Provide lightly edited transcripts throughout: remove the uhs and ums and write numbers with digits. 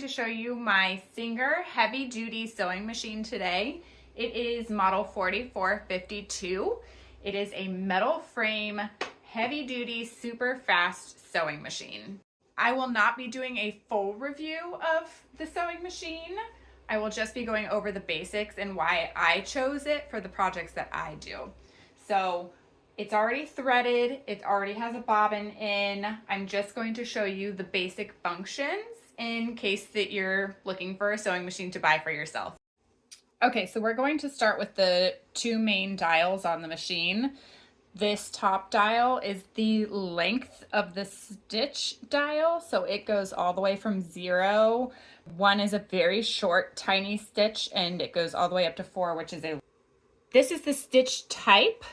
to show you my Singer heavy duty sewing machine today. It is model 4452. It is a metal frame, heavy duty, super fast sewing machine. I will not be doing a full review of the sewing machine. I will just be going over the basics and why I chose it for the projects that I do. So it's already threaded, it already has a bobbin in. I'm just going to show you the basic functions in case that you're looking for a sewing machine to buy for yourself. Okay, so we're going to start with the two main dials on the machine. This top dial is the length of the stitch dial, so it goes all the way from 0. 1 is a very short, tiny stitch, and it goes all the way up to 4, which is a... This is the stitch type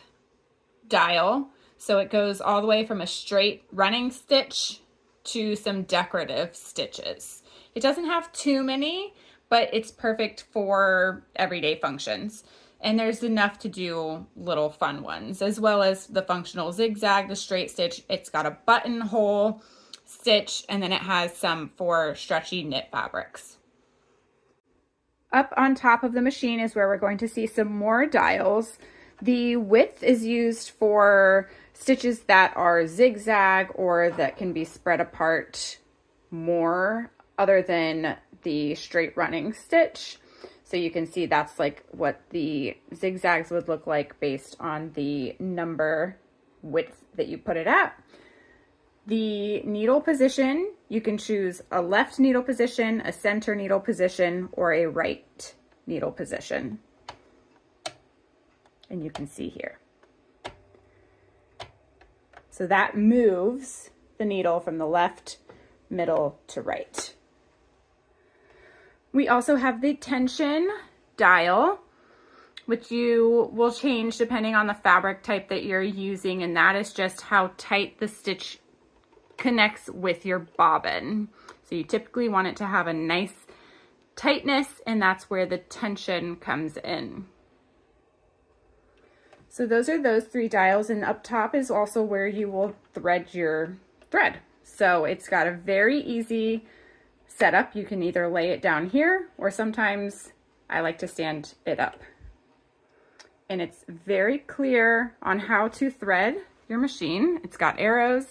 dial, so it goes all the way from a straight running stitch to some decorative stitches. It doesn't have too many, but it's perfect for everyday functions. And there's enough to do little fun ones, as well as the functional zigzag, the straight stitch. It's got a buttonhole stitch, and then it has some for stretchy knit fabrics. Up on top of the machine is where we're going to see some more dials. The width is used for stitches that are zigzag or that can be spread apart more other than the straight running stitch. So you can see that's like what the zigzags would look like based on the number width that you put it at. The needle position, you can choose a left needle position, a center needle position, or a right needle position. And you can see here. So that moves the needle from the left, middle to right. We also have the tension dial, which you will change depending on the fabric type that you're using, and that is just how tight the stitch connects with your bobbin. So you typically want it to have a nice tightness, and that's where the tension comes in. So those are those 3 dials, and up top is also where you will thread your thread. So it's got a very easy setup. You can either lay it down here, or sometimes I like to stand it up. And it's very clear on how to thread your machine. It's got arrows,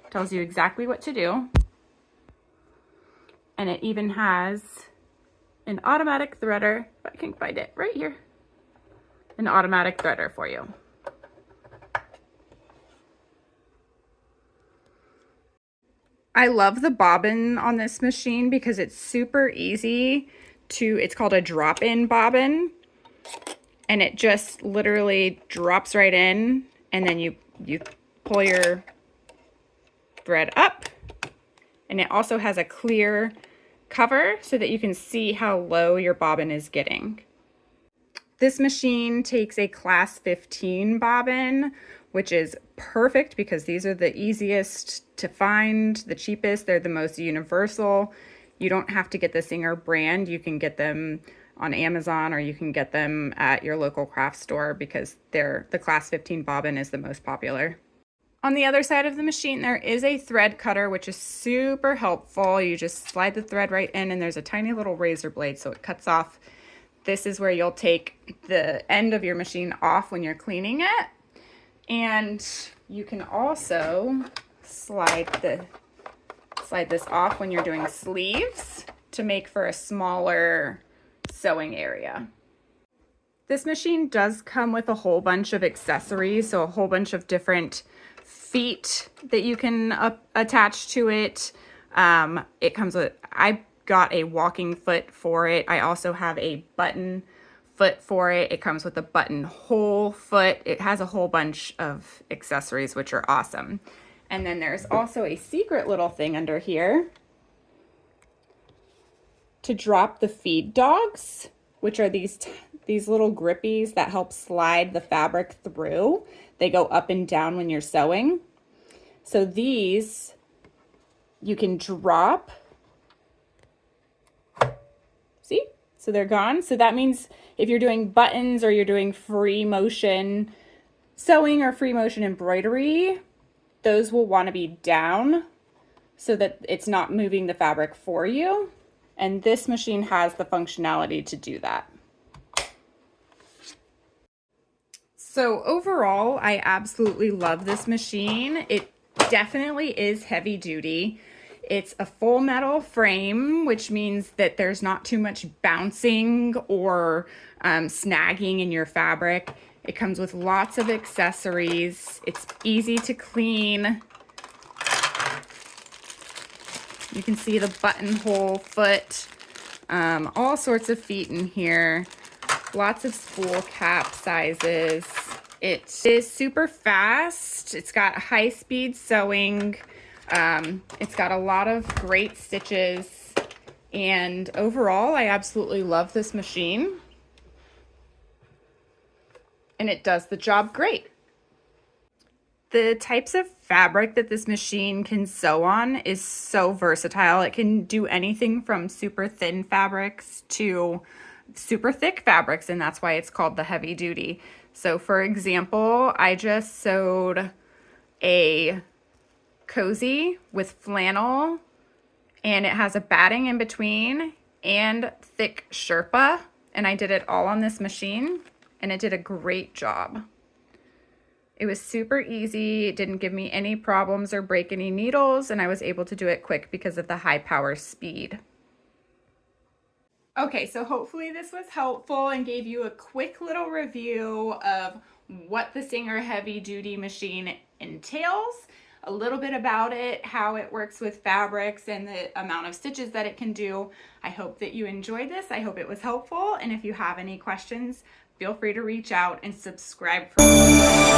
tells you exactly what to do. And it even has an automatic threader, if I can find it right here. An automatic threader for you. I love the bobbin on this machine because it's super easy to, it's called a drop-in bobbin, and it just literally drops right in, and then you pull your thread up, and it also has a clear cover so that you can see how low your bobbin is getting. This machine takes a class 15 bobbin, which is perfect because these are the easiest to find, the cheapest, they're the most universal. You don't have to get the Singer brand. You can get them on Amazon, or you can get them at your local craft store because the class 15 bobbin is the most popular. On the other side of the machine, there is a thread cutter, which is super helpful. You just slide the thread right in, and there's a tiny little razor blade, so it cuts off. This is where you'll take the end of your machine off when you're cleaning it. And you can also slide this off when you're doing sleeves to make for a smaller sewing area. This machine does come with a whole bunch of accessories, so a whole bunch of different feet that you can attach to it. It comes with, I got a walking foot for it. I also have a button foot for it. It comes with a buttonhole foot. It has a whole bunch of accessories, which are awesome. And then there's also a secret little thing under here to drop the feed dogs, which are these little grippies that help slide the fabric through. They go up and down when you're sewing. So these you can drop. See? So they're gone. So that means if you're doing buttons or you're doing free motion sewing or free motion embroidery, those will want to be down so that it's not moving the fabric for you. And this machine has the functionality to do that. So overall, I absolutely love this machine. It definitely is heavy duty. It's a full metal frame, which means that there's not too much bouncing or snagging in your fabric. It comes with lots of accessories. It's easy to clean. You can see the buttonhole foot, all sorts of feet in here. Lots of spool cap sizes. It is super fast. It's got high-speed sewing. It's got a lot of great stitches. And overall, I absolutely love this machine. And it does the job great. The types of fabric that this machine can sew on is so versatile. It can do anything from super thin fabrics to super thick fabrics, and that's why it's called the heavy duty. So for example, I just sewed a cozy with flannel, and it has a batting in between and thick Sherpa, and I did it all on this machine, and it did a great job. It was super easy. It didn't give me any problems or break any needles, and I was able to do it quick because of the high power speed. Okay, so hopefully this was helpful and gave you a quick little review of what the Singer heavy duty machine entails, a little bit about it, how it works with fabrics, and the amount of stitches that it can do. I hope that you enjoyed this. I hope it was helpful, and if you have any questions, feel free to reach out and subscribe for more.